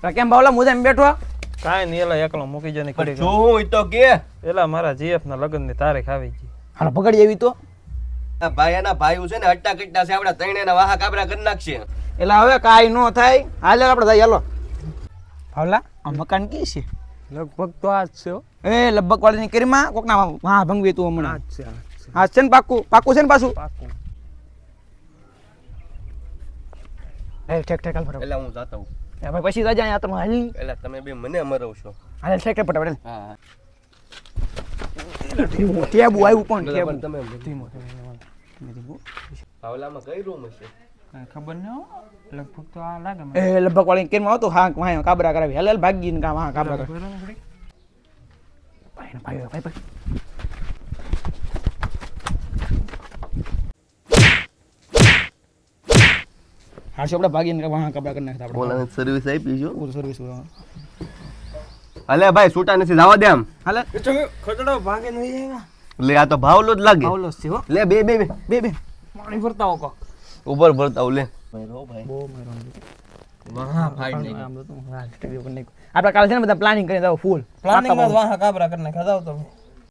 કેમ બાવલા મુજામ બેઠો? કાંઈ નહીં, એલા એકલો મૂકી જાય ને જો હું ઈ તો કે એલા મારા જીએફ ના લગ્ન ની તારીખ આવી ગઈ. હાલો પકડી એવી તો. આ ભાઈ એના ભાઈ છે ને અટ્ટા કટ્ટા છે આપડા ત્રણેયના વાહા કાબરા કરી નાખશે. એટલે હવે કાંઈ ન થાય. હાલ આપણે જાય હાલો. બાવલા આ મકાન કી છે? લગભગ તો આ જ છે હો. એ લગભગ વાળીની કરીમાં કોકના વાહ ભંગવી તું હમણાં. આ જ છે, આ જ છે. હા છે ને પાકું છે ને પાછું. પાકું. એ ઠેક ઠેક હાલ ફટાફટ. એટલે હું જાતો હું. એ ભાઈ પછી રાજા અહીંયા તમે હાલ ની. એટલે તમે બે મને મરવશો. હાલ ઠેક ઠેક ફટાફટ. હા ટેબુ આવ્યું પણ ટેબુ. પણ તમે ધીમો. ભાવલામાં કઈ રૂમ હશે? કાંઈ ખબર નહીં હો. લગભગ તો આ લાગે મને. એ લગભગ વાળીની કરીમાં આવતો હા વાહ કાબરા કરાવી. હાલ હાલ ભાગીને કા વાહ કાબરા કરાવી. બરાબર ઘડી. ભાઈ. હાલ આપણે ભાગીને વાહ કાબરા કરી નાખતા આપણે. ઓલાને સર્વિસ આપી છો. પૂરું સર્વિસ. અલે ભાઈ છૂટા નથી જવા દે આમ. હાલ ખતડો ભાગે નહીં આવ્યા. લે આ તો ભાવલો જ લાગે. આવલો છે હો. લે બે બે બે બે પાણી ભરતા હો કો. ઉપર ભરતા લે. બહુ મેરો. વાહ ભાઈ નહીં. આપણે કાલે છે ને બધા પ્લાનિંગ કરીને જાવ ફૂલ પ્લાનિંગ માં વાહ કાબરા કરી નાખ્યા જાવ તમે.